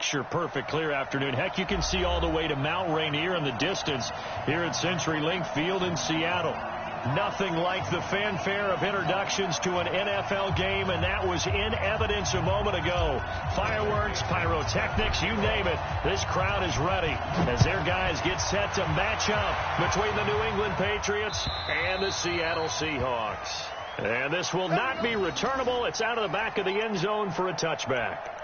picture-perfect clear afternoon. Heck, you can see all the way to Mount Rainier in the distance here at CenturyLink Field in Seattle. Nothing like the fanfare of introductions to an NFL game, and that was in evidence a moment ago. Fireworks, pyrotechnics, you name it. This crowd is ready as their guys get set to match up between the New England Patriots and the Seattle Seahawks. And this will not be returnable. It's out of the back of the end zone for a touchback.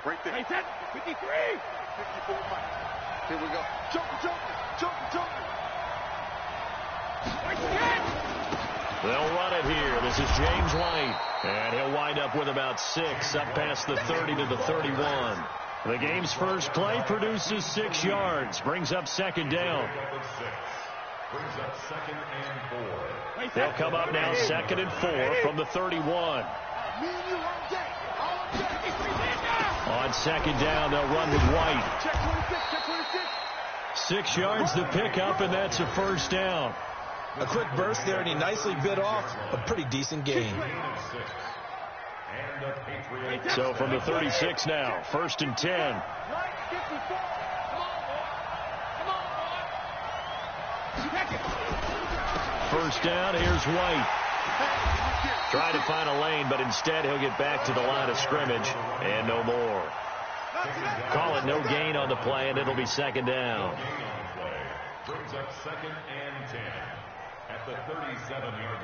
Right there. 53. 54. Here we go. Jumping. They'll run it here. This is James White. And he'll wind up with about 6 up past the 30 to the 31. The game's first play produces 6 yards. Brings up second down. Brings up 2nd and 4. They'll come up now 2nd and 4 from the 31. On 2nd down, they'll run with White. 6 yards the pickup, and that's a first down. A quick burst there, and he nicely bit off a pretty decent gain. So from the 36 now, 1st and 10. First down, here's White. Trying to find a lane, but instead he'll get back to the line of scrimmage and no more. Call it no gain on the play, and it'll be 2nd down. Brings up 2nd and 10 at the 37-yard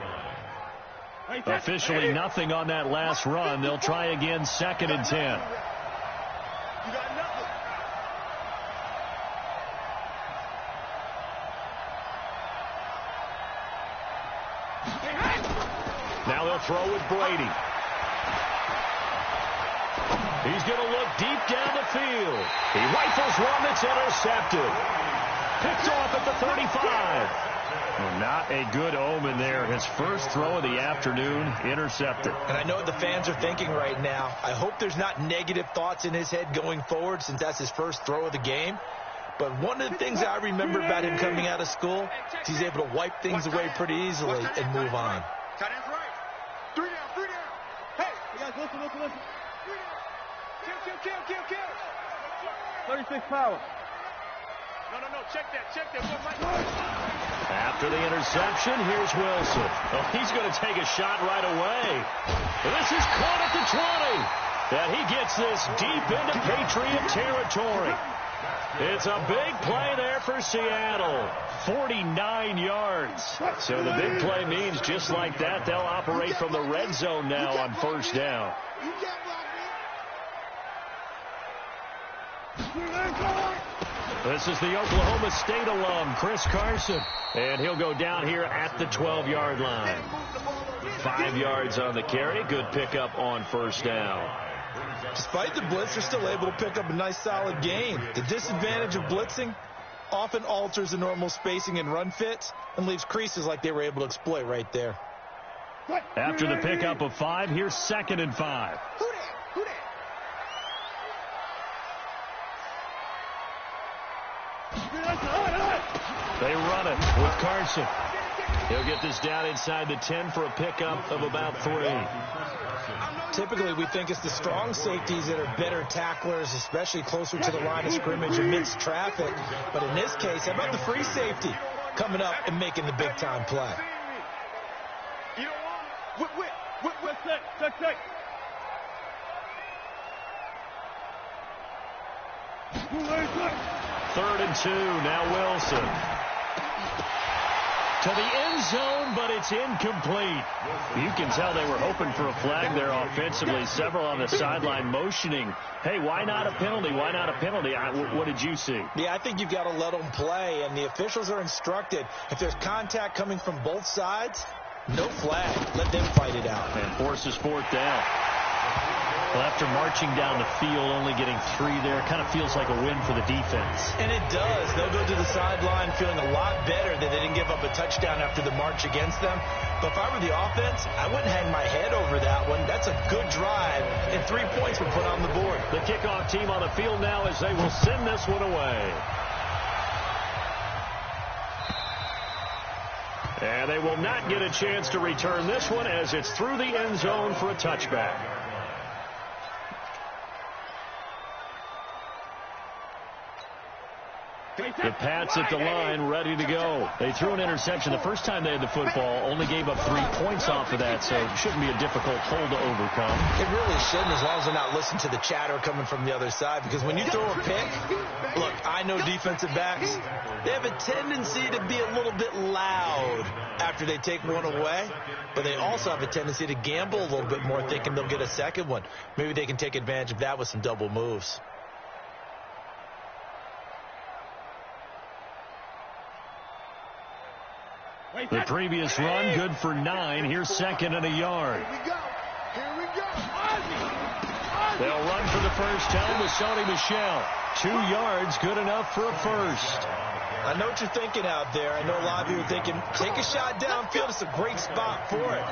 line. Officially nothing on that last run. They'll try again 2nd and 10. Now they'll throw with Brady. He's going to look deep down the field. He rifles one that's intercepted. Picked off at the 35. Well, not a good omen there. His first throw of the afternoon intercepted. And I know what the fans are thinking right now. I hope there's not negative thoughts in his head going forward since that's his first throw of the game. But one of the things I remember about him coming out of school is he's able to wipe things away pretty easily and move on. Tight end's right. 3 down. Hey, you guys listen. 3 down. Kill. 36 power. No. Check that. After the interception, here's Wilson. Oh, he's going to take a shot right away. This is caught at the 20. And he gets this deep into Patriot territory. It's a big play there for Seattle. 49 yards. So the big play means just like that, they'll operate from the red zone now on first down. This is the Oklahoma State alum, Chris Carson. And he'll go down here at the 12-yard line. 5 yards on the carry. Good pickup on first down. Despite the blitz, they're still able to pick up a nice solid gain. The disadvantage of blitzing often alters the normal spacing and run fits and leaves creases like they were able to exploit right there. After the pickup of 5, here's 2nd and 5. They run it with Carson. He'll get this down inside the 10 for a pickup of about 3. Typically, we think it's the strong safeties that are better tacklers, especially closer to the line of scrimmage amidst traffic. But in this case, how about the free safety coming up and making the big-time play? Check. 3rd and 2, now Wilson. To the end zone, but it's incomplete. You can tell they were hoping for a flag there offensively. Several on the sideline motioning, hey, why not a penalty? Why not a penalty? What did you see? Yeah, I think you've got to let them play, and the officials are instructed. If there's contact coming from both sides, no flag. Let them fight it out. And forces 4th down. Well, after marching down the field, only getting 3 there, kind of feels like a win for the defense. And it does. They'll go to the sideline feeling a lot better that they didn't give up a touchdown after the march against them. But if I were the offense, I wouldn't hang my head over that one. That's a good drive, and 3 points were put on the board. The kickoff team on the field now as they will send this one away. And they will not get a chance to return this one as it's through the end zone for a touchback. The Pats at the line, ready to go. They threw an interception the first time they had the football, only gave up 3 points off of that, so it shouldn't be a difficult hole to overcome. It really shouldn't, as long as they're not listening to the chatter coming from the other side, because when you throw a pick, look, I know defensive backs, they have a tendency to be a little bit loud after they take one away, but they also have a tendency to gamble a little bit more, thinking they'll get a second one. Maybe they can take advantage of that with some double moves. The previous run, good for 9. Here's second and a yard. Here we go. They'll run for the first time with Sony Michel. 2 yards, good enough for a first. I know what you're thinking out there. I know a lot of you are thinking, take a shot downfield. It's a great spot for it.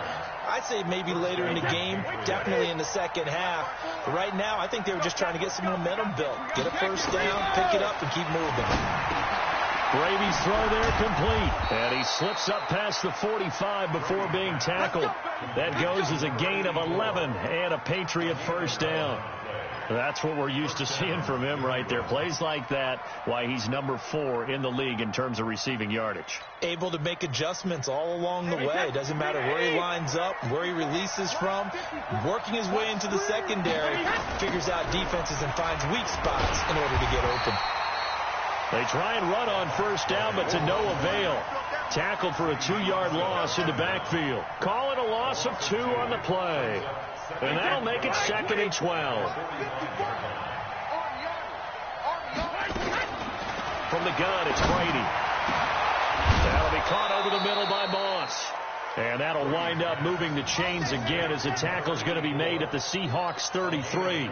I'd say maybe later in the game, definitely in the second half. But right now, I think they were just trying to get some momentum built. Get a first down, pick it up, and keep moving. Brady's throw there complete. And he slips up past the 45 before being tackled. That goes as a gain of 11 and a Patriot first down. That's what we're used to seeing from him right there. Plays like that, why he's number 4 in the league in terms of receiving yardage. Able to make adjustments all along the way. Doesn't matter where he lines up, where he releases from. Working his way into the secondary, figures out defenses and finds weak spots in order to get open. They try and run on first down, but to no avail. Tackled for a 2-yard loss in the backfield. Call it a loss of 2 on the play. And that'll make it second and 12. From the gun, it's Brady. That'll be caught over the middle by Moss. And that'll wind up moving the chains again as the tackle's going to be made at the Seahawks 33.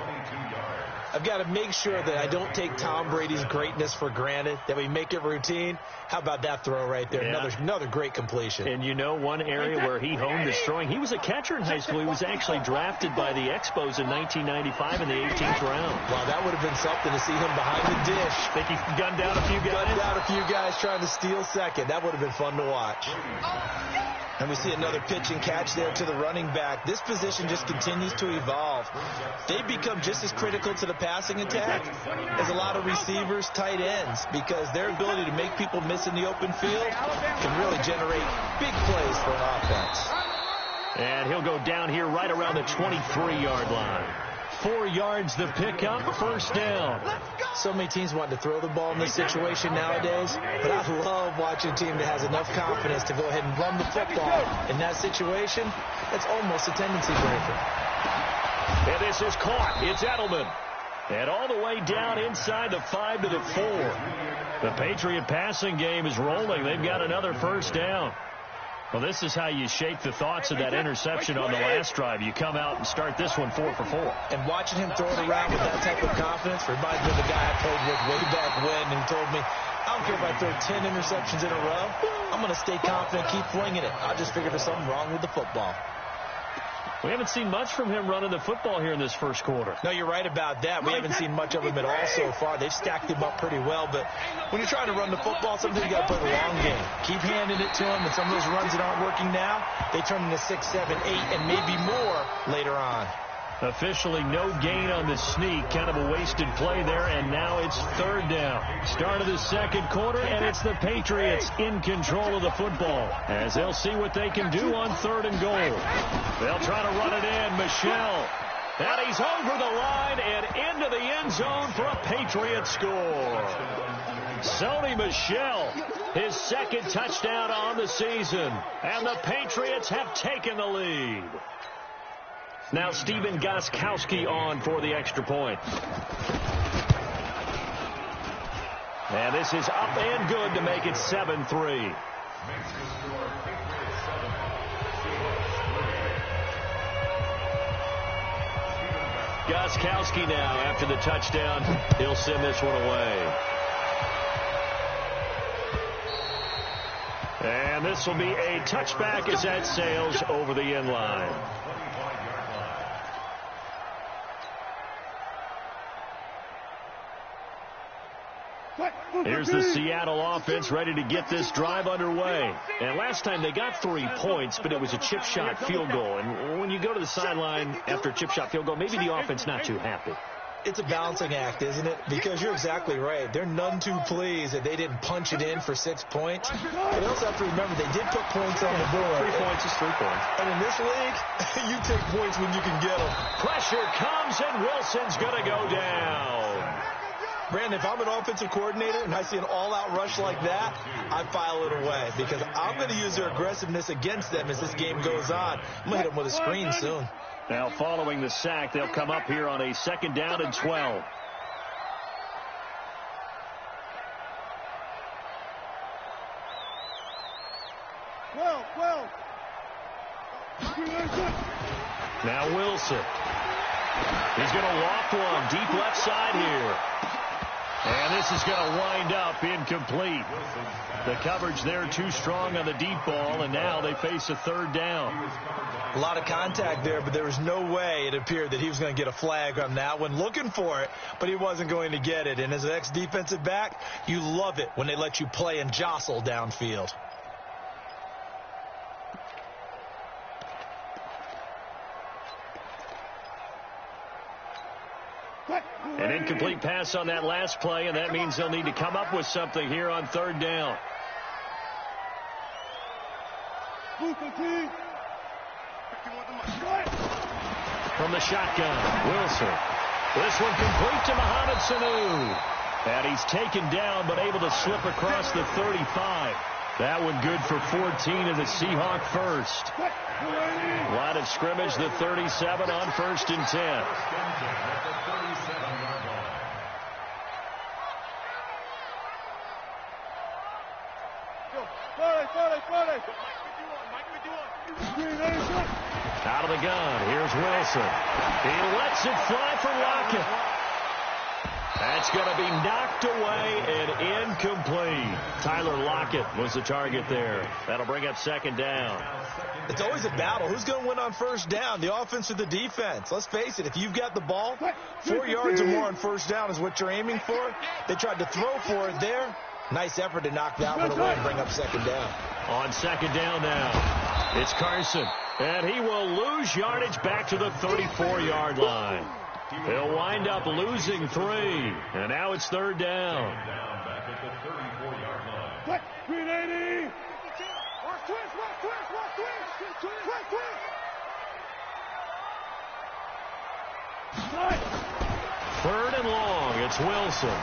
I've got to make sure that I don't take Tom Brady's greatness for granted, that we make it routine. How about that throw right there? Yeah. Another great completion. And you know one area where he honed his throwing, he was a catcher in high school. He was actually drafted by the Expos in 1995 in the 18th round. Wow, that would have been something to see him behind the dish. Think he gunned down a few guys? Gunned down a few guys trying to steal second. That would have been fun to watch. And we see another pitch and catch there to the running back. This position just continues to evolve. They've become just as critical to the passing attack as a lot of receivers, tight ends, because their ability to make people miss in the open field can really generate big plays for an offense. And he'll go down here right around the 23-yard line. 4 yards the pickup, first down. So many teams want to throw the ball in this situation nowadays, but I love watching a team that has enough confidence to go ahead and run the football. In that situation, that's almost a tendency breaker. And this is caught. It's Edelman. And all the way down inside the 5 to the 4. The Patriot passing game is rolling. They've got another first down. Well, this is how you shake the thoughts of that interception on the last drive. You come out and start this one 4 for 4. And watching him throw it around with that type of confidence reminds me of the guy I played with way back when, and he told me, I don't care if I throw 10 interceptions in a row. I'm going to stay confident, keep flinging it. I just figured there's something wrong with the football. We haven't seen much from him running the football here in this first quarter. No, you're right about that. We haven't seen much of him at all so far. They've stacked him up pretty well, but when you're trying to run the football, sometimes you got to play the long game. Keep handing it to him, and some of those runs that aren't working now, they turn into 6, 7, 8, and maybe more later on. Officially no gain on the sneak. Kind of a wasted play there, and now it's third down. Start of the second quarter, and it's the Patriots in control of the football as they'll see what they can do on 3rd and goal. They'll try to run it in. Michel. And he's over the line and into the end zone for a Patriot score. Sony Michel, his second touchdown on the season, and the Patriots have taken the lead. Now Stephen Gostkowski on for the extra point. And this is up and good to make it 7-3. Gostkowski now after the touchdown. He'll send this one away. And this will be a touchback as that sails over the end line. Here's the Seattle offense ready to get this drive underway. And last time they got 3 points, but it was a chip shot field goal. And when you go to the sideline after a chip shot field goal, maybe the offense not too happy. It's a balancing act, isn't it? Because you're exactly right. They're none too pleased that they didn't punch it in for 6 points. But you also have to remember they did put points on the board. 3 points is 3 points. And in this league, you take points when you can get them. Pressure comes, and Wilson's going to go down. Brandon, if I'm an offensive coordinator and I see an all-out rush like that, I file it away because I'm going to use their aggressiveness against them as this game goes on. I'm going to hit them with a screen soon. Now, following the sack, they'll come up here on a 2nd down and 12. Now Wilson. He's going to loft one deep left side here. And this is going to wind up incomplete. The coverage there too strong on the deep ball, and now they face a 3rd down. A lot of contact there, but there was no way it appeared that he was going to get a flag on that one. Looking for it, but he wasn't going to get it. And as an ex-defensive back, you love it when they let you play and jostle downfield. An incomplete pass on that last play, and that means they'll need to come up with something here on 3rd down. From the shotgun, Wilson. This one complete to Mohamed Sanu. And he's taken down, but able to slip across the 35. That one good for 14 of the Seahawk first. Line of scrimmage, the 37 on 1st and 10. Out of the gun, here's Wilson. He lets it fly for Lockett. That's going to be knocked away and incomplete. Tyler Lockett was the target there. That'll bring up 2nd down. It's always a battle. Who's going to win on 1st down, the offense or the defense? Let's face it, if you've got the ball, 4 yards or more on 1st down is what you're aiming for. They tried to throw for it there. Nice effort to knock that one away and bring up 2nd down. On 2nd down now, it's Carson. And he will lose yardage back to the 34-yard line. He'll wind up losing 3. And now it's 3rd down. Back at the 34-yard line. 380. Third and long. It's Wilson.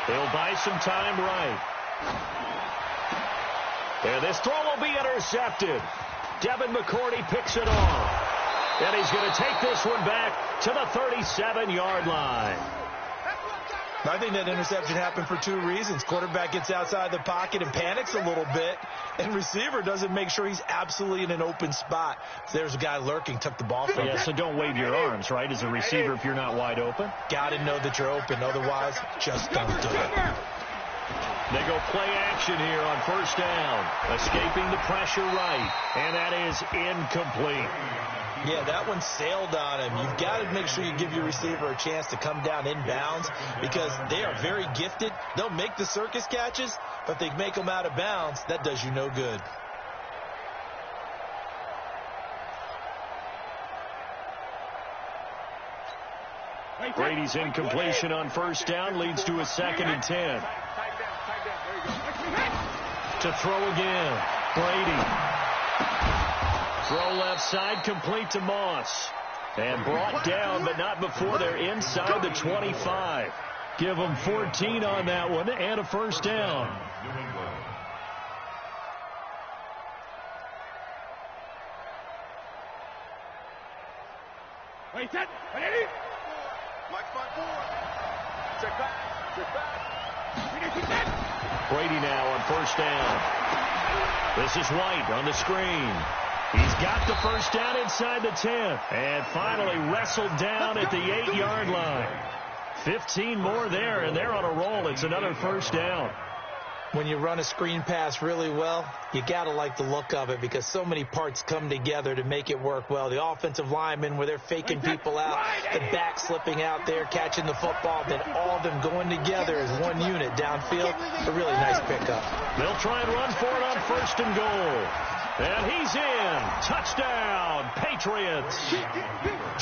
He'll buy some time right. And this throw will be intercepted. Devin McCourty picks it off. And he's going to take this one back to the 37-yard line. I think that interception happened for 2 reasons. Quarterback gets outside the pocket and panics a little bit, and receiver doesn't make sure he's absolutely in an open spot. So there's a guy lurking, took the ball from him. Yeah, so don't wave your arms, right, as a receiver if you're not wide open. Got to know that you're open. Otherwise, just don't do it. They go play action here on 1st down. Escaping the pressure right, and that is incomplete. Yeah, that one sailed on him. You've got to make sure you give your receiver a chance to come down inbounds because they are very gifted. They'll make the circus catches, but if they make them out of bounds, that does you no good. Brady's incompletion on 1st down leads to a 2nd and 10. To throw again, Brady. Throw left side, complete to Moss. And brought down, but not before they're inside the 25. Give them 14 on that one and a 1st down. Wait, set, ready? Mike 5-4. Check back. Brady now on 1st down. This is White on the screen. He's got the 1st down inside the 10. And finally wrestled down at the 8-yard line. 15 more there, and they're on a roll. It's another 1st down. When you run a screen pass really well, you got to like the look of it because so many parts come together to make it work well. The offensive linemen, where they're faking people out, the back slipping out there, catching the football, then all of them going together as one unit downfield. A really nice pickup. They'll try and run for it on 1st and goal. And he's in. Touchdown, Patriots.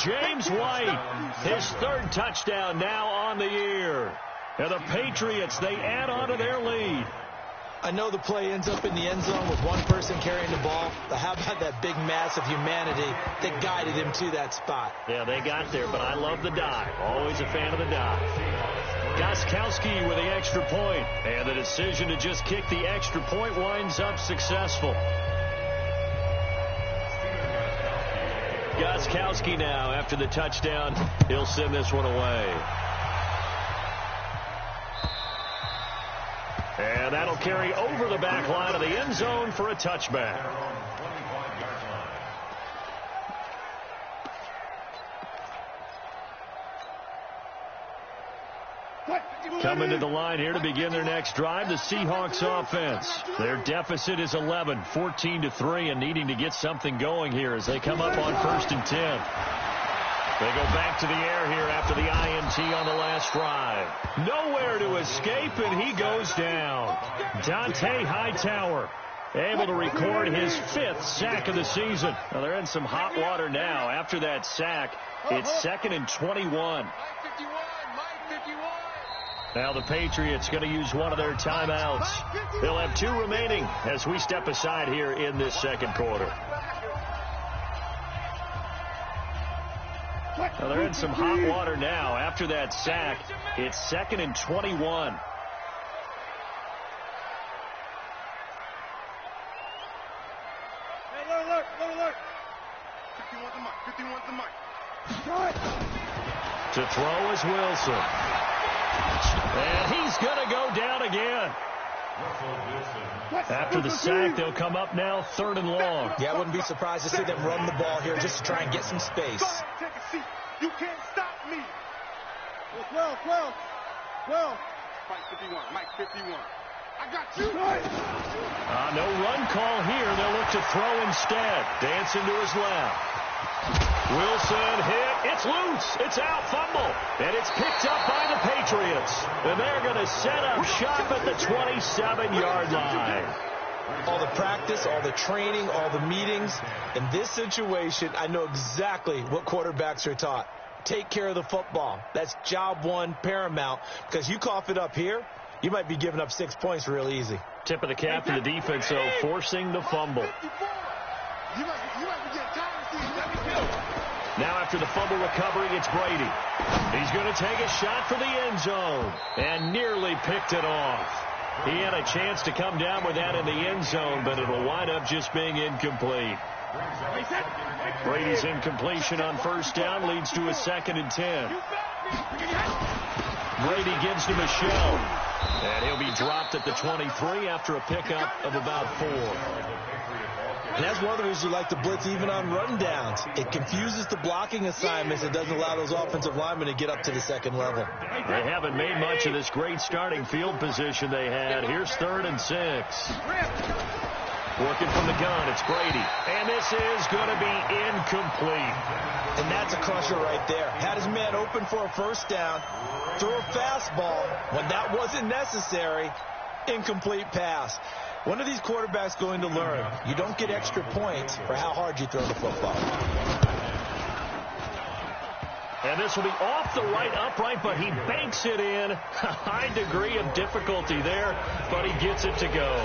James White, his 3rd touchdown now on the year. And the Patriots, they add on to their lead. I know the play ends up in the end zone with one person carrying the ball, but how about that big mass of humanity that guided him to that spot? Yeah, they got there, but I love the dive. Always a fan of the dive. Gostkowski with the extra point, and the decision to just kick the extra point winds up successful. Gostkowski now, after the touchdown, he'll send this one away. And that'll carry over the back line of the end zone for a touchback. Coming to the line here to begin their next drive, the Seahawks offense. Their deficit is 11, 14-3, and needing to get something going here as they come up on 1st and 10. They go back to the air here after the INT on the last drive. Nowhere to escape, and he goes down. Dante Hightower able to record his 5th sack of the season. Well, they're in some hot water now. After that sack, it's 2nd and 21. Now the Patriots going to use one of their timeouts. They'll have 2 remaining as we step aside here in this 2nd quarter. Well, they're in some hot water now. After that sack, it's 2nd and 21. Hey, look. 51's the mic. 51's the mic. To throw is Wilson. And he's going to go down again. After the sack, they'll come up now 3rd and long. Yeah, I wouldn't be surprised to see them run the ball here just to try and get some space. Take a seat. You can't stop me. 12. Mike 51. Mike 51. I got you. No run call here. They'll look to throw instead. Dancing to his left. Wilson hit. It's loose. It's out. Fumble. And it's picked up by the Patriots. And they're going to set up shop at the 27-yard line. All the practice, all the training, all the meetings. In this situation, I know exactly what quarterbacks are taught. Take care of the football. That's job one, paramount. Because you cough it up here, you might be giving up 6 points real easy. Tip of the cap to the defense, though, forcing the fumble. Now after the fumble recovery, it's Brady. He's going to take a shot for the end zone and nearly picked it off. He had a chance to come down with that in the end zone, but it'll wind up just being incomplete. Brady's incompletion on 1st down leads to a 2nd and 10. Brady gives to Michelle, and he'll be dropped at the 23 after a pickup of about 4. And that's one of the reasons you like to blitz even on run downs. It confuses the blocking assignments. It doesn't allow those offensive linemen to get up to the 2nd level. They haven't made much of this great starting field position they had. Here's 3rd and 6. Working from the gun, it's Brady. And this is going to be incomplete. And that's a crusher right there. Had his man open for a 1st down. Throw a fastball when that wasn't necessary. Incomplete pass. One of these quarterbacks going to learn, you don't get extra points for how hard you throw the football. And this will be off the right upright, but he banks it in. A high degree of difficulty there, but he gets it to go.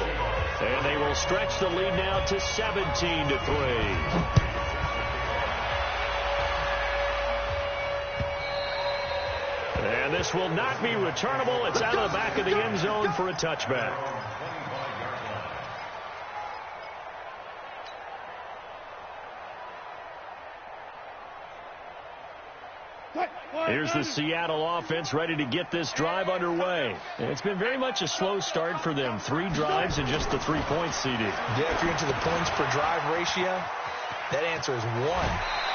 And they will stretch the lead now to 17-3. And this will not be returnable. It's out of the back of the end zone for a touchback. Here's the Seattle offense ready to get this drive underway. It's been very much a slow start for them. 3 drives and just the 3 points CD. Yeah, if you're into the points per drive ratio, that answer is 1.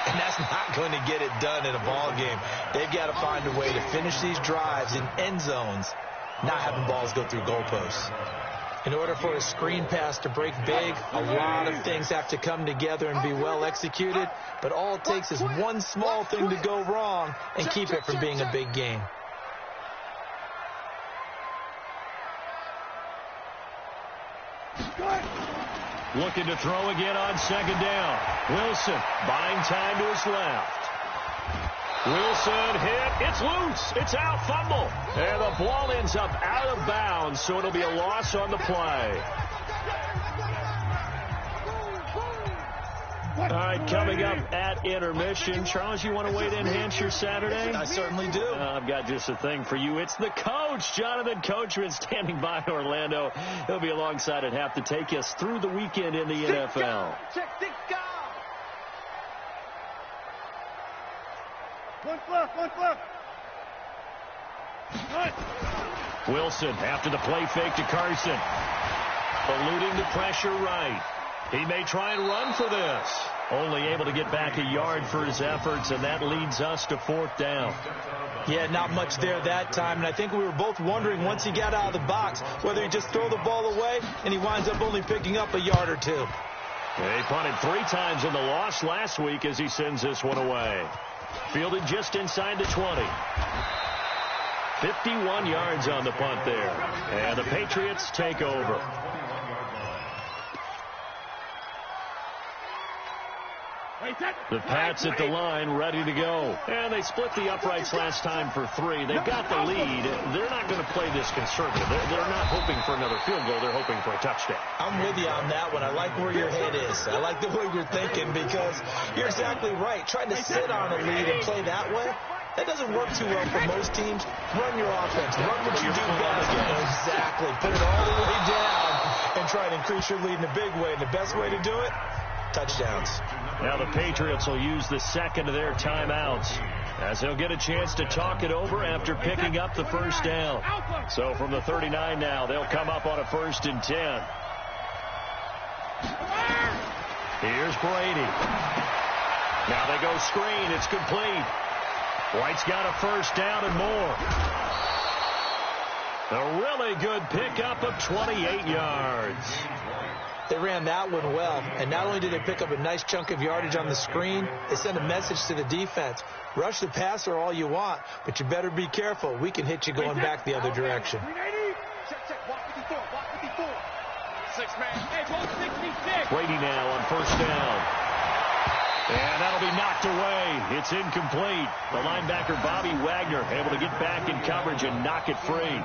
And that's not going to get it done in a ball game. They've got to find a way to finish these drives in end zones, not having balls go through goalposts. In order for a screen pass to break big, a lot of things have to come together and be well executed, but all it takes is one small thing to go wrong and keep it from being a big game. Looking to throw again on second down. Wilson buying time to his left. Wilson hit. It's loose. It's out. Fumble. And the ball ends up out of bounds, so it'll be a loss on the play. All right, coming up at intermission. Charles, you want to wait to enhance your Saturday? I certainly do. I've got just a thing for you. It's the coach, Jonathan Coachman, standing by Orlando. He'll be alongside at half to take us through the weekend in the NFL. One fluff. Wilson after the play fake to Carson. Eluding the pressure right. He may try and run for this. Only able to get back a yard for his efforts, and that leads us to fourth down. Yeah, not much there that time, and I think we were both wondering once he got out of the box whether he'd just throw the ball away, and he winds up only picking up a yard or two. He punted 3 times in the loss last week as he sends this one away. Fielded just inside the 20. 51 yards on the punt there. And the Patriots take over. The Pats at the line, ready to go. And they split the uprights last time for 3. They've got the lead. They're not going to play this conservative. They're not hoping for another field goal. They're hoping for a touchdown. I'm with you on that one. I like where your head is. I like the way you're thinking because you're exactly right. Trying to sit on a lead and play that way, that doesn't work too well for most teams. Run your offense. Run what you do best. Exactly. Put it all the way down and try and increase your lead in a big way. And the best way to do it, touchdowns. Now the Patriots will use the second of their timeouts as they'll get a chance to talk it over after picking up the first down. So from the 39 now, they'll come up on a 1st and 10. Here's Brady. Now they go screen. It's complete. White's got a first down and more. A really good pickup of 28 yards. They ran that one well, and not only did they pick up a nice chunk of yardage on the screen, they sent a message to the defense. Rush the passer all you want, but you better be careful. We can hit you going back the other direction. Brady now on first down. And that'll be knocked away. It's incomplete. The linebacker, Bobby Wagner, able to get back in coverage and knock it free.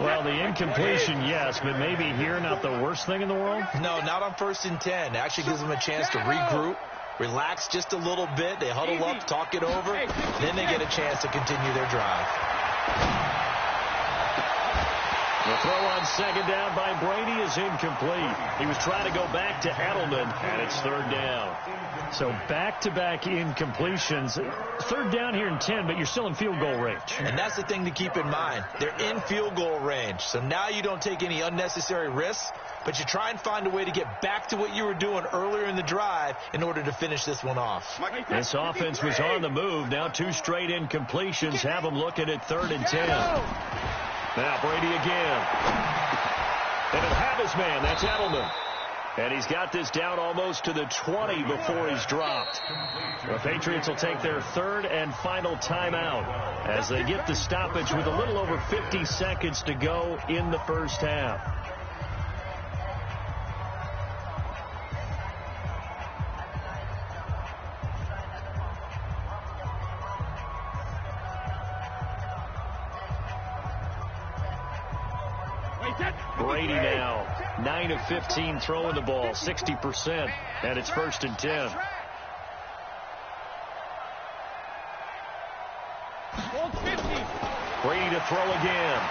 Well, the incompletion, yes, but maybe here not the worst thing in the world? No, not on 1st and 10. It actually gives them a chance to regroup, relax just a little bit. They huddle up, talk it over, then they get a chance to continue their drive. The throw on second down by Brady is incomplete. He was trying to go back to Edelman, and it's 3rd down. So back-to-back incompletions. 3rd down here in 10, but you're still in field goal range. And that's the thing to keep in mind. They're in field goal range. So now you don't take any unnecessary risks, but you try and find a way to get back to what you were doing earlier in the drive in order to finish this one off. This offense was on the move. Now 2 straight incompletions have them looking at 3rd and 10. Now Brady again. And he'll have his man. That's Edelman. And he's got this down almost to the 20 before he's dropped. The Patriots will take their 3rd and final timeout as they get the stoppage with a little over 50 seconds to go in the first half. Brady now, 9 of 15 throwing the ball, 60%, and it's 1st and 10. Brady to throw again.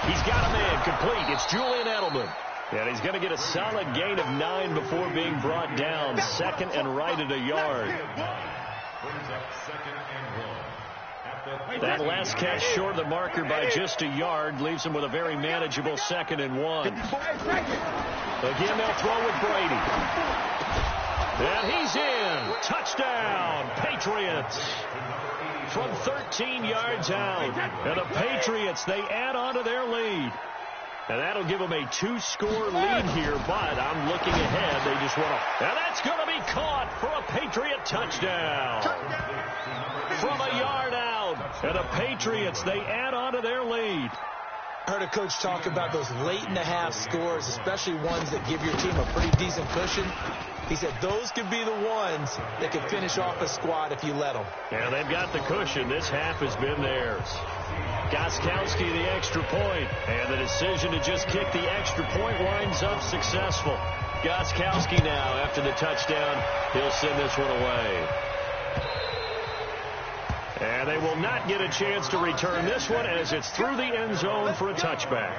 He's got a man complete. It's Julian Edelman. And he's going to get a solid gain of 9 before being brought down. 2nd and right at a yard. That last catch short of the marker by just a yard leaves him with a very manageable 2nd and 1. Again, they'll throw with Brady. And he's in. Touchdown, Patriots. From 13 yards out. And the Patriots, they add on to their lead. And that'll give them a 2-score lead here, but I'm looking ahead. They just want to... And that's going to be caught for a Patriot touchdown. From a yard out. And the Patriots, they add on to their lead. I heard a coach talk about those late-in-the-half scores, especially ones that give your team a pretty decent cushion. He said those could be the ones that could finish off a squad if you let them. Yeah, they've got the cushion. This half has been theirs. Gostkowski, the extra point, and the decision to just kick the extra point winds up successful. Gostkowski now, after the touchdown, he'll send this one away. And they will not get a chance to return this one as it's through the end zone for a touchback.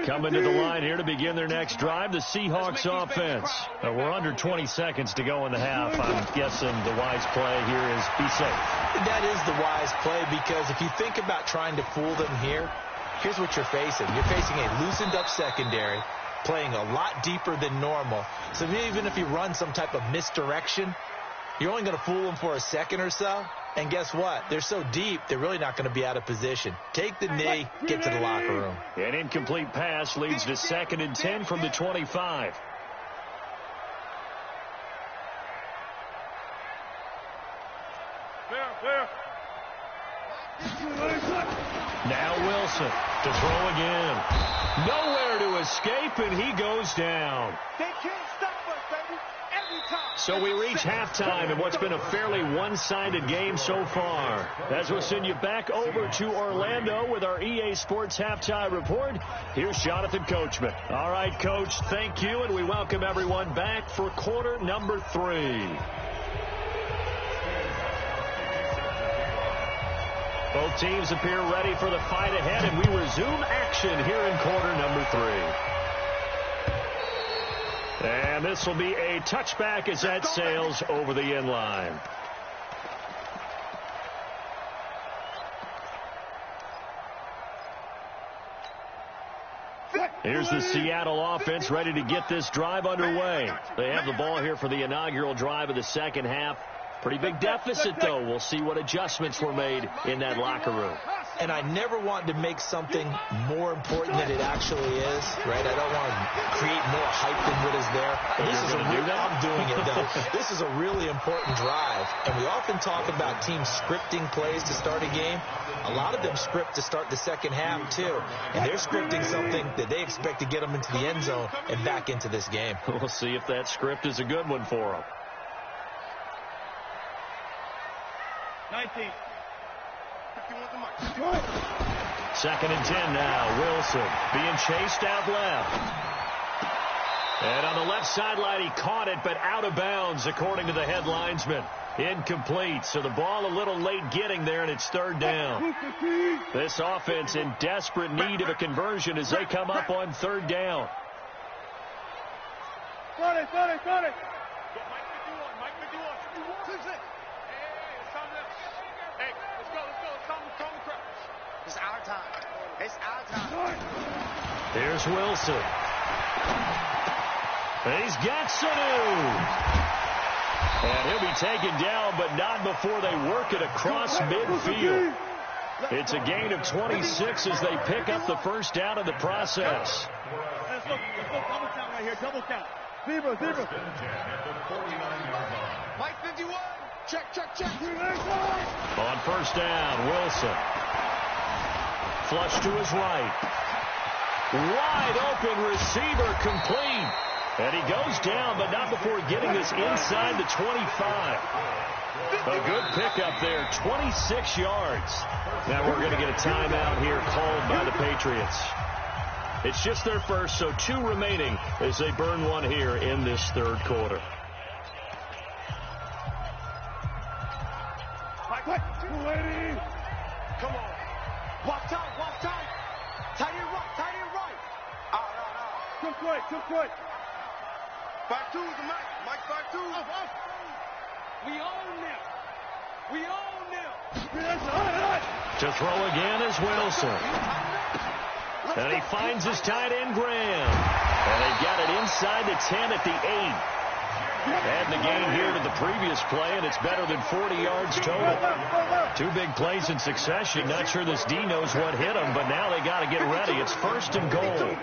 Coming to the line here to begin their next drive, the Seahawks offense. We're under 20 seconds to go in the half. I'm guessing the wise play here is be safe. That is the wise play, because if you think about trying to fool them here, here's what you're facing. You're facing a loosened up secondary, playing a lot deeper than normal. So even if you run some type of misdirection, you're only going to fool them for a second or so. And guess what? They're so deep, they're really not going to be out of position. Take the knee, get to the locker room. An incomplete pass leads to 2nd and 10 from the 25. Now Wilson to throw again. Nowhere to escape, and he goes down. They can't stop us, baby. Every time. So we reach halftime in what's been a fairly one-sided game so far. As we'll send you back over to Orlando with our EA Sports Halftime Report. Here's Jonathan Coachman. All right, Coach, thank you, and we welcome everyone back for quarter number 3. Both teams appear ready for the fight ahead, and we resume action here in quarter number 3. And this will be a touchback as that sails over the end line. Here's the Seattle offense ready to get this drive underway. They have the ball here for the inaugural drive of the second half. Pretty big deficit, though. We'll see what adjustments were made in that locker room. And I never want to make something more important than it actually is, right? I don't want to create more hype than what is there. But this is I'm doing it, though. This is a really important drive. And we often talk about teams scripting plays to start a game. A lot of them script to start the second half, too. And they're scripting something that they expect to get them into the end zone and back into this game. We'll see if that script is a good one for them. 19. 2nd and 10 now. Wilson being chased out left. And on the left sideline, he caught it, but out of bounds, according to the head linesman. Incomplete. So the ball a little late getting there, and it's 3rd down. This offense in desperate need of a conversion as they come up on 3rd down. Got it. It's our time. Here's Wilson. And he's got Sanu. And he'll be taken down, but not before they work it across midfield. It's a gain of 26 as they pick up the first down in the process. Let's go. Double count right here. Double count. Zebra. Mike 51. Check. On first down, Wilson. Flush to his right. Wide open receiver, complete. And he goes down, but not before getting this inside the 25. A good pickup there, 26 yards. Now we're going to get a timeout here called by the Patriots. It's just their first, so 2 remaining as they burn one here in this 3rd quarter. Come on. Walk tight. Tight and right. Took right. 5-2 is the Mike. Mike 5-2. We own them. To throw again is Wilson. And he finds his tight end, Graham. And they've got it inside the 10 at the 8. Add the gain here to the previous play, and it's better than 40 yards total. 2 big plays in succession. Not sure this D knows what hit him, but now they got to get ready. It's 1st and goal.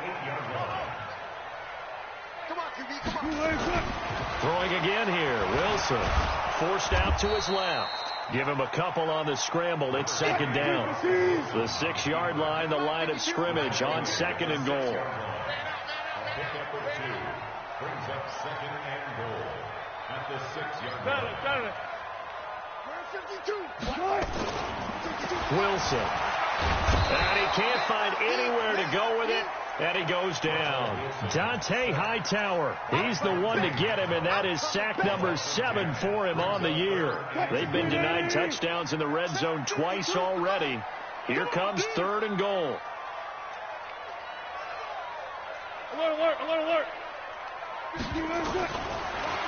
Throwing again here. Wilson forced out to his left. Give him a couple on the scramble. It's 2nd down. The 6-yard line, the line of scrimmage on 2nd and goal. Brings up 2nd and goal at the 6-yard line. Wilson. And he can't find anywhere to go with it. And he goes down. Dante Hightower. He's the one to get him, and that is sack number 7 for him on the year. They've been denied touchdowns in the red zone twice already. Here comes 3rd and goal. Alert.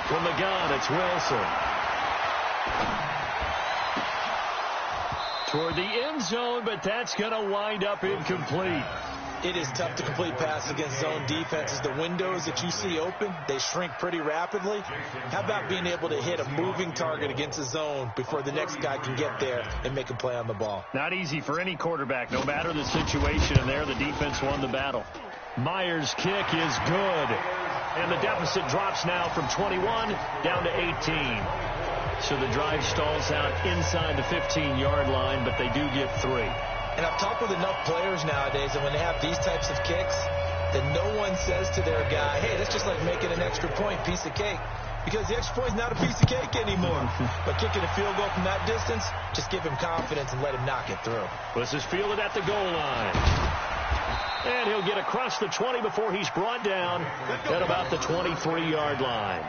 From the gun, it's Wilson. Toward the end zone, but that's going to wind up incomplete. It is tough to complete passes against zone defenses. The windows that you see open, they shrink pretty rapidly. How about being able to hit a moving target against a zone before the next guy can get there and make a play on the ball? Not easy for any quarterback. No matter the situation in there, the defense won the battle. Myers' kick is good. And the deficit drops now from 21 down to 18. So the drive stalls out inside the 15-yard line, but they do get 3. And I've talked with enough players nowadays that when they have these types of kicks, that no one says to their guy, hey, that's just like making an extra point, piece of cake. Because the extra point is not a piece of cake anymore. But kicking a field goal from that distance, just give him confidence and let him knock it through. This is fielded at the goal line. And he'll get across the 20 before he's brought down at about the 23-yard line.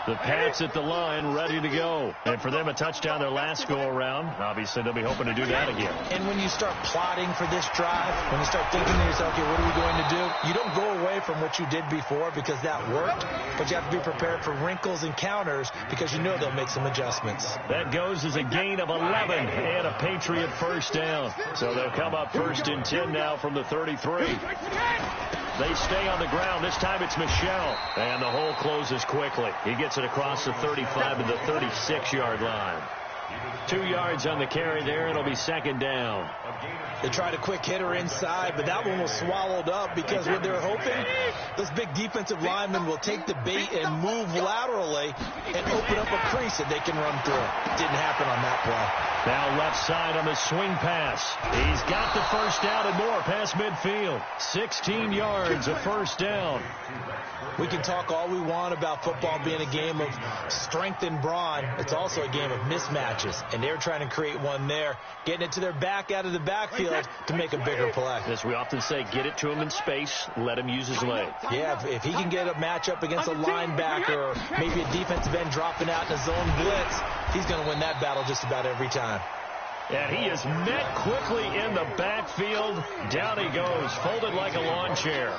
The Pats at the line, ready to go. And for them, a touchdown their last go-around. Obviously, they'll be hoping to do that again. And when you start plotting for this drive, when you start thinking to yourself, okay, what are we going to do? You don't go away from what you did before because that worked, but you have to be prepared for wrinkles and counters because you know they'll make some adjustments. That goes as a gain of 11 and a Patriot 1st down. So they'll come up 1st and 10 now from the 33. They stay on the ground. This time it's Michel. And the hole closes quickly. He gets it across the 35 to the 36-yard line. 2 yards on the carry there. It'll be 2nd down. They tried a quick hitter inside, but that one was swallowed up because what they're hoping, this big defensive lineman will take the bait and move laterally and open up a crease that they can run through. Didn't happen on that play. Now left side on the swing pass. He's got the 1st down and more past midfield. 16 yards, a 1st down. We can talk all we want about football being a game of strength and brawn. It's also a game of mismatches, and they're trying to create one there, getting it to their back out of the backfield to make a bigger play. As we often say, get it to him in space, let him use his leg. Yeah, if he can get a matchup against a linebacker or maybe a defensive end dropping out in a zone blitz, he's going to win that battle just about every time. And he is met quickly in the backfield. Down he goes, folded like a lawn chair.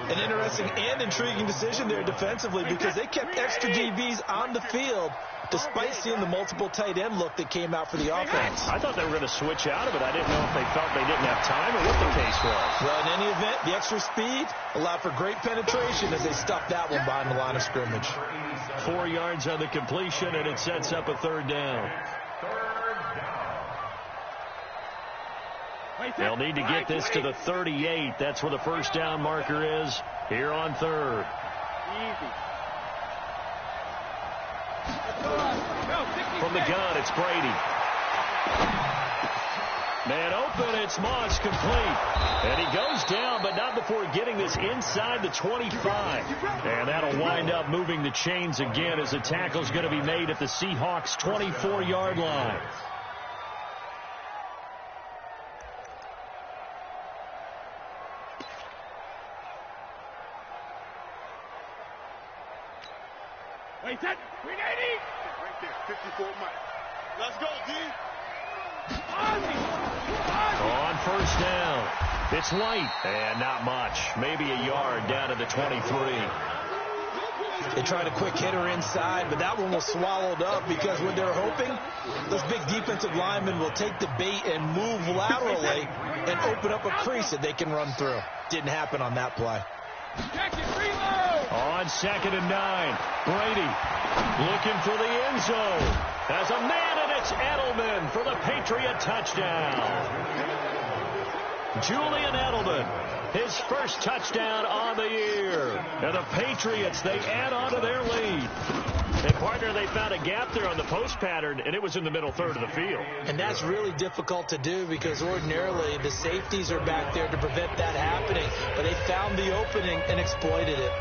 An interesting and intriguing decision there defensively because they kept extra DBs on the field despite seeing the multiple tight end look that came out for the offense. I thought they were going to switch out of it. I didn't know if they felt they didn't have time or what the case was. Well, in any event, the extra speed allowed for great penetration as they stuffed that one behind the line of scrimmage. 4 yards on the completion, and it sets up a 3rd down. They'll need to get this to the 38. That's where the 1st down marker is here on 3rd. From the gun, it's Brady. Man open, it's Moss, complete. And he goes down, but not before getting this inside the 25. And that'll wind up moving the chains again as the tackle's going to be made at the Seahawks' 24-yard line. Wait, that 380. Right there, 54 Mike. Let's go, D. On 1st down, it's White, and not much. Maybe a yard down to the 23. They tried a quick hitter inside, but that one was swallowed up because what they're hoping, those big defensive linemen will take the bait and move laterally and open up a crease that they can run through. Didn't happen on that play. On 2nd and 9, Brady looking for the end zone. As a man, and it's Edelman for the Patriot touchdown. Julian Edelman, his first touchdown on the year. And the Patriots, they add on to their lead. And, partner, they found a gap there on the post pattern, and it was in the middle third of the field. And that's really difficult to do because ordinarily the safeties are back there to prevent that happening. But they found the opening and exploited it.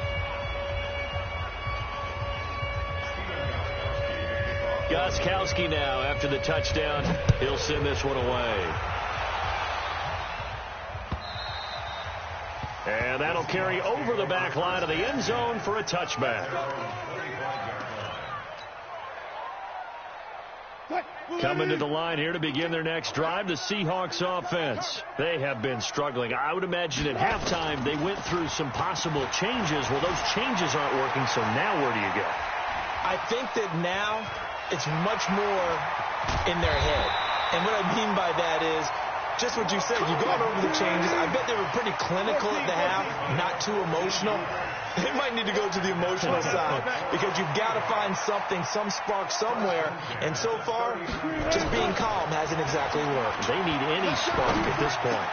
Gostkowski now, after the touchdown, he'll send this one away. And that'll carry over the back line of the end zone for a touchback. Coming to the line here to begin their next drive, the Seahawks offense. They have been struggling. I would imagine at halftime they went through some possible changes. Well, those changes aren't working, so now where do you go? I think that now it's much more in their head. And what I mean by that is just what you said. You've gone over the changes. I bet they were pretty clinical at the half, not too emotional. They might need to go to the emotional side because you've got to find something, some spark somewhere. And so far, just being calm hasn't exactly worked. They need any spark at this point.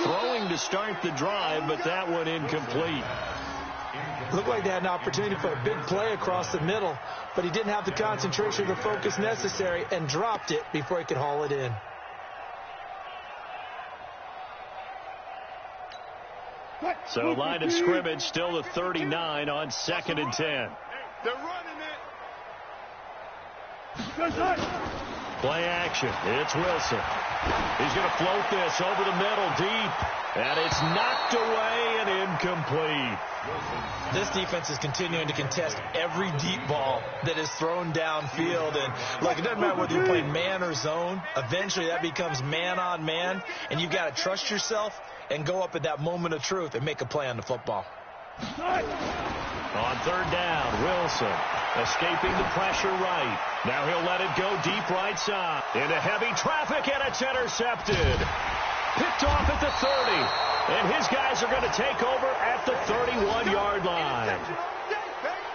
Throwing to start the drive, but that one incomplete. Looked like they had an opportunity for a big play across the middle, but he didn't have the concentration or the focus necessary and dropped it before he could haul it in. So line of scrimmage still the 39 on 2nd and 10. They're running it. Play action. It's Wilson. He's going to float this over the middle deep. And it's knocked away and incomplete. This defense is continuing to contest every deep ball that is thrown downfield. And, look, it doesn't matter whether you're playing man or zone. Eventually that becomes man on man. And you've got to trust yourself and go up at that moment of truth and make a play on the football. On 3rd down, Wilson escaping the pressure right. Now he'll let it go deep right side. Into heavy traffic, and it's intercepted. Picked off at the 30. And his guys are going to take over at the 31-yard line.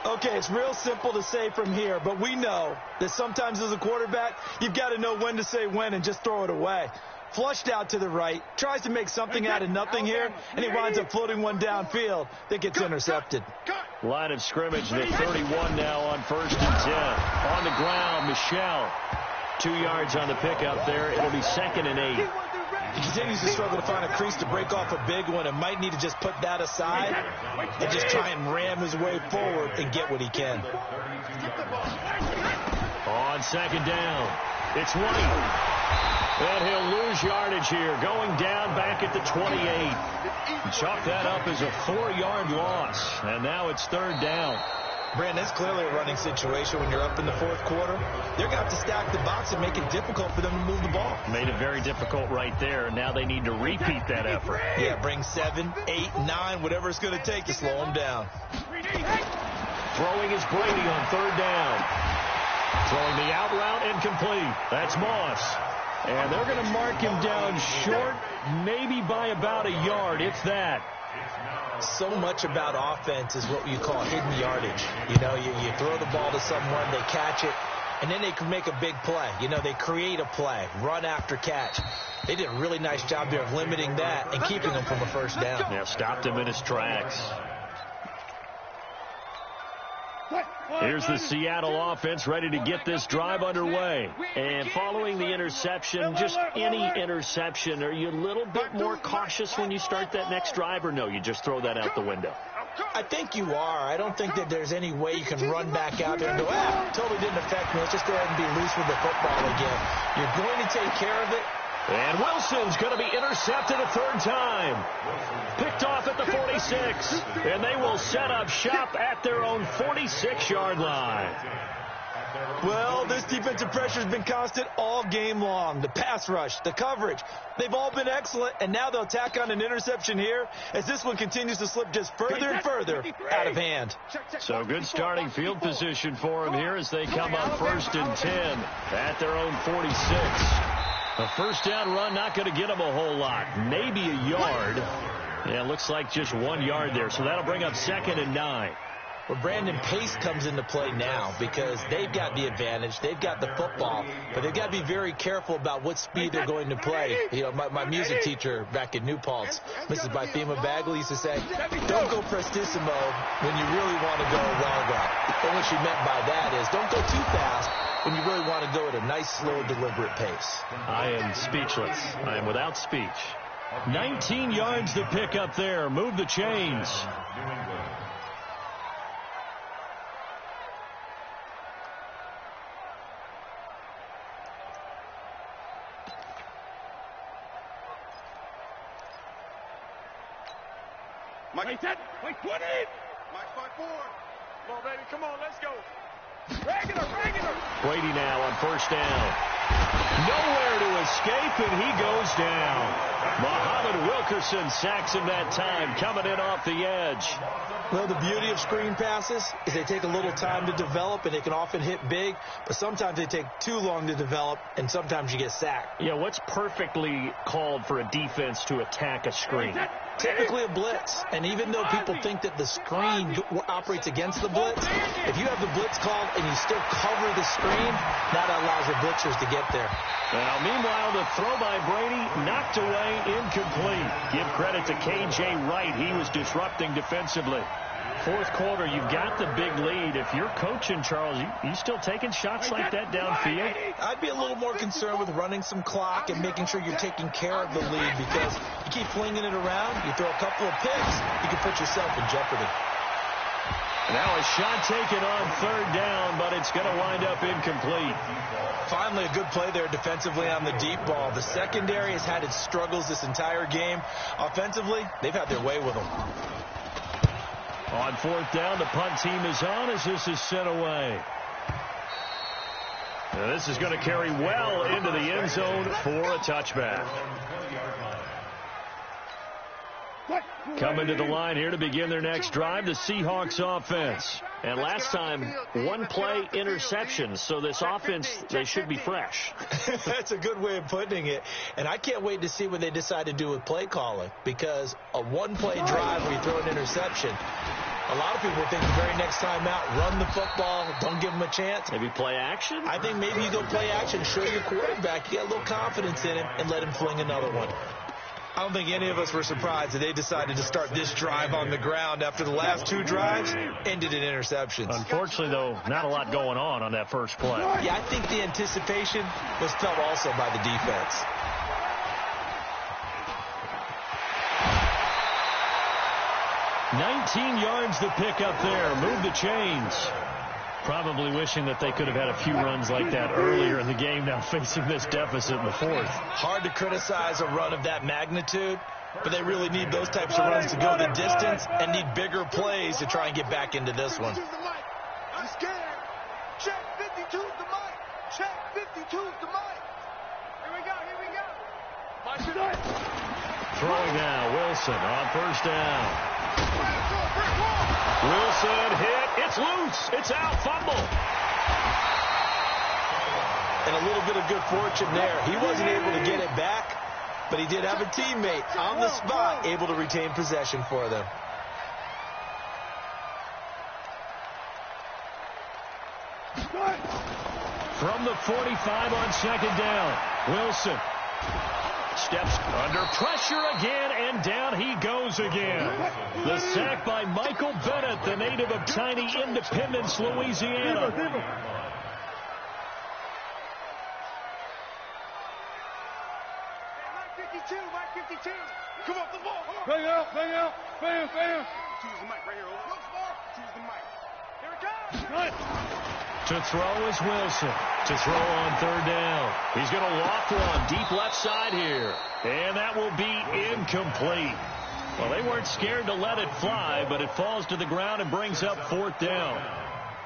Okay, it's real simple to say from here, but we know that sometimes as a quarterback, you've got to know when to say when and just throw it away. Flushed out to the right, tries to make something out of nothing here, and he winds up floating one downfield that gets intercepted. Line of scrimmage, the 31 now on 1st and 10. On the ground, Michel. 2 yards on the pickup there. It'll be 2nd and 8. He continues to struggle to find a crease to break off a big one and might need to just put that aside and just try and ram his way forward and get what he can. On 2nd down, it's White. And he'll lose yardage here, going down back at the 28. Chalk that up as a 4-yard loss, and now it's 3rd down. Brandon, it's clearly a running situation when you're up in the 4th quarter. They're going to have to stack the box and make it difficult for them to move the ball. Made it very difficult right there. Now they need to repeat that effort. Yeah, bring 7, 8, 9, whatever it's going to take to slow them down. Throwing is Brady on 3rd down. Throwing the out route incomplete. That's Moss. And they're going to mark him down short, maybe by about a yard, if that. So much about offense is what you call hidden yardage. You know, you throw the ball to someone, they catch it, and then they can make a big play. You know, they create a play, run after catch. They did a really nice job there of limiting that and keeping him from a 1st down. Yeah, stopped him in his tracks. Here's the Seattle offense ready to get this drive underway. And following the interception, just any interception, are you a little bit more cautious when you start that next drive, or no, you just throw that out the window? I think you are. I don't think that there's any way you can run back out there and go, totally didn't affect me. Let's just go ahead and be loose with the football again. You're going to take care of it. And Wilson's going to be intercepted a 3rd time. Picked off at the 46. And they will set up shop at their own 46-yard line. Well, this defensive pressure has been constant all game long. The pass rush, the coverage, they've all been excellent, and now they'll tack on an interception here as this one continues to slip just further and further out of hand. So good starting field position for them here as they come up 1st and 10 at their own 46. A first down run not going to get them a whole lot, maybe a yard. Yeah, it looks like just 1 yard there, so that'll bring up 2nd and 9. Well, Brandon, pace comes into play now because they've got the advantage. They've got the football, but they've got to be very careful about what speed they're going to play. You know, my music teacher back in New Paltz, Mrs. Bythema Bagley, used to say, don't go prestissimo when you really want to go raga. And what she meant by that is don't go too fast when you really want to go at a nice, slow, deliberate pace. I am speechless. I am without speech. 19 yards to pick up there. Move the chains. Mike, 10. Mike, 20. Mike, 5-4. Come on, baby. Come on, let's go. Regular. Brady now on first down. Nowhere to escape, and he goes down. Muhammad Wilkerson sacks him that time, coming in off the edge. Well, the beauty of screen passes is they take a little time to develop, and they can often hit big, but sometimes they take too long to develop, and sometimes you get sacked. Yeah, what's perfectly called for a defense to attack a screen? Typically a blitz, and even though people think that the screen operates against the blitz, if you have the blitz called and you still cover the screen, that allows your blitzers to get there. Now, meanwhile, the throw by Brady knocked away, incomplete. Give credit to K.J. Wright. He was disrupting defensively. Fourth quarter, you've got the big lead. If you're coaching, Charles, you still taking shots like that downfield? I'd be a little more concerned with running some clock and making sure you're taking care of the lead, because you keep flinging it around, you throw a couple of picks, you can put yourself in jeopardy. Now a shot taken on third down, but it's going to wind up incomplete. Finally, a good play there defensively on the deep ball. The secondary has had its struggles this entire game. Offensively, they've had their way with them. On fourth down, the punt team is on as this is sent away. Now this is going to carry well into the end zone for a touchback. Coming to the line here to begin their next drive, the Seahawks offense. And last time, one play interception, so this offense, they should be fresh. That's a good way of putting it. And I can't wait to see what they decide to do with play calling, because a one-play drive where you throw an interception, a lot of people think the very next time out, run the football, don't give them a chance. Maybe play action? I think maybe you go play action, show your quarterback, you got a little confidence in him, and let him fling another one. I don't think any of us were surprised that they decided to start this drive on the ground after the last two drives ended in interceptions. Unfortunately, though, not a lot going on that first play. Yeah, I think the anticipation was felt also by the defense. $19 yards to pick up there. Move the chains. Probably wishing that they could have had a few runs like that earlier in the game, now facing this deficit in the fourth. Hard to criticize a run of that magnitude, but they really need those types of runs to go the distance and need bigger plays to try and get back into this one. I'm scared. Check 52's the mic. Check 52's the mic. Here we go. Throwing now, Wilson on first down. Wilson hit. It's loose. It's out. Fumble. And a little bit of good fortune there. He wasn't able to get it back, but he did have a teammate on the spot able to retain possession for them. From the 45 on second down, Wilson steps under pressure again, and down he goes again. The sack by Michael Bennett, the native of tiny Independence, Louisiana. Mike 52. Come off the ball. Bang out. Choose the mic right here. Choose the mic. Here it comes. To throw is Wilson. To throw on third down. He's going to loft one deep left side here. And that will be incomplete. Well, they weren't scared to let it fly, but it falls to the ground and brings up fourth down.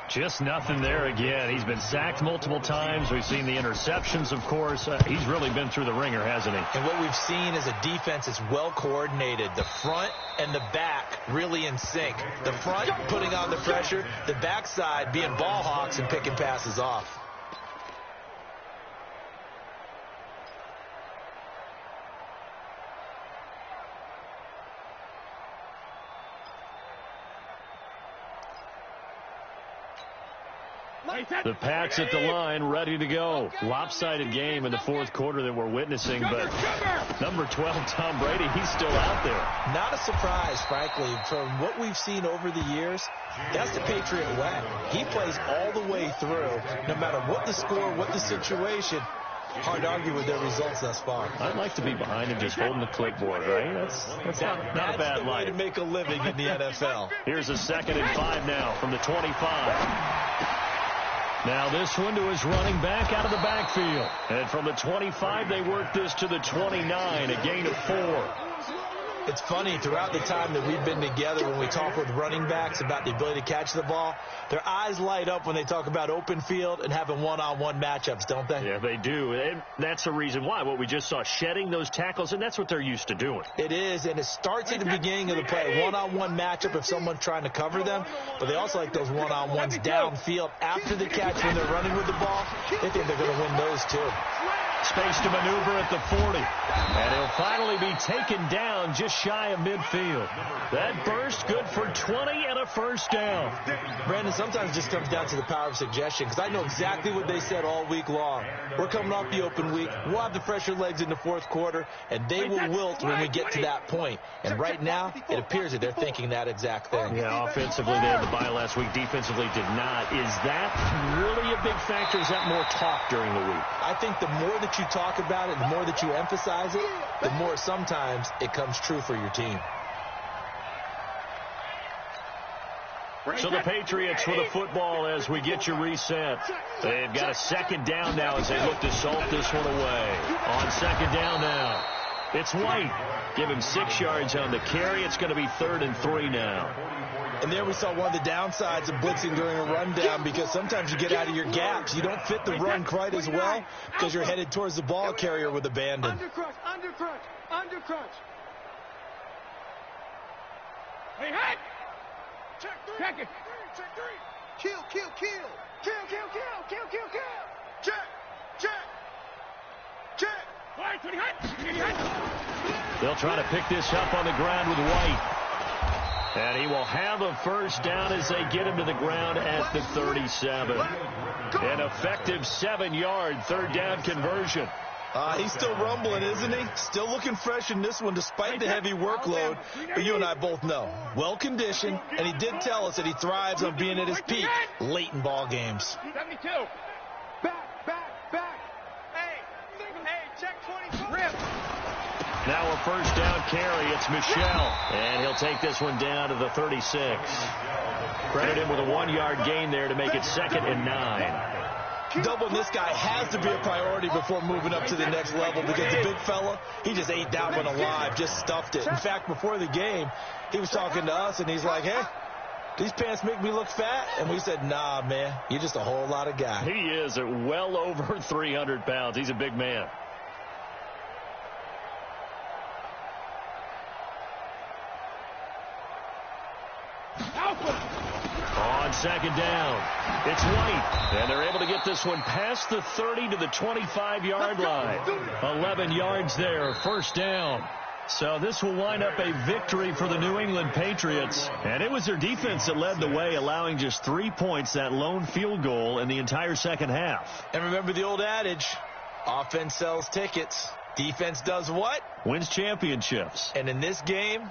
Just nothing there again. He's been sacked multiple times. We've seen the interceptions, of course. He's really been through the ringer, hasn't he? And what we've seen is a defense that's well coordinated. The front and the back really in sync. The front putting on the pressure, the backside being ball hawks and picking passes off. The Pats at the line, ready to go. Lopsided game in the fourth quarter that we're witnessing, but number 12, Tom Brady, he's still out there. Not a surprise, frankly. From what we've seen over the years, that's the Patriot way. He plays all the way through, no matter what the score, what the situation. Hard to argue with their results thus far. I'd like to be behind and just holding the clipboard, right? That's not a bad way life. to make a living in the NFL. Here's a 2nd and 5 now from the 25. Now this one to his running back out of the backfield. And from the 25, they work this to the 29, a gain of 4. It's funny, throughout the time that we've been together, when we talk with running backs about the ability to catch the ball, their eyes light up when they talk about open field and having one-on-one matchups, don't they? Yeah, they do. And that's the reason why. What we just saw, shedding those tackles, and that's what they're used to doing. It is, and it starts at the beginning of the play. One-on-one matchup if someone's trying to cover them, but they also like those one-on-ones downfield after the catch when they're running with the ball. They think they're going to win those, too. Space to maneuver at the 40. And he'll finally be taken down just shy of midfield. That burst good for 20 and a first down. Brandon, sometimes it just comes down to the power of suggestion, because I know exactly what they said all week long. We're coming off the open week. We'll have the fresher legs in the fourth quarter, and they will wilt when we get to that point. And right now, it appears that they're thinking that exact thing. Yeah, offensively, they had the bye last week. Defensively, did not. Is that really a big factor? Is that more talk during the week? I think the more that you talk about it, the more that you emphasize it, the more sometimes it comes true for your team. So the Patriots with the football as we get you reset. They've got a 2nd down now as they look to salt this one away. On 2nd down now, it's White. Give him 6 yards on the carry. It's going to be 3rd and 3 now. And there we saw one of the downsides of blitzing during a rundown, because sometimes you get out of your gaps. You don't fit the run quite as well because you're headed towards the ball carrier with abandon. Undercrunch. Hey, hit! Check it. Check 3. Kill. Check. White, when he hit. They'll try to pick this up on the ground with White. And he will have a first down as they get him to the ground at the 37. An effective 7-yard 3rd down conversion. He's still rumbling, isn't he? Still looking fresh in this one despite the heavy workload. But you and I both know, well-conditioned, and he did tell us that he thrives on being at his peak late in ball games. 72. Back. Hey, check 24. Rip. Now a first down carry. It's Michelle. And he'll take this one down to the 36. Credit him with a 1-yard gain there to make it 2nd and 9. Doubling this guy has to be a priority before moving up to the next level, because the big fella, he just ate that one alive, just stuffed it. In fact, before the game, he was talking to us, and he's like, hey, these pants make me look fat? And we said, nah, man, you're just a whole lot of guy. He is at well over 300 pounds. He's a big man. On 2nd down, it's White, and they're able to get this one past the 30 to the 25-yard line. 11 yards there, first down. So this will wind up a victory for the New England Patriots, and it was their defense that led the way, allowing just 3 points, that lone field goal in the entire second half. And remember the old adage, offense sells tickets. Defense does what? Wins championships. And in this game,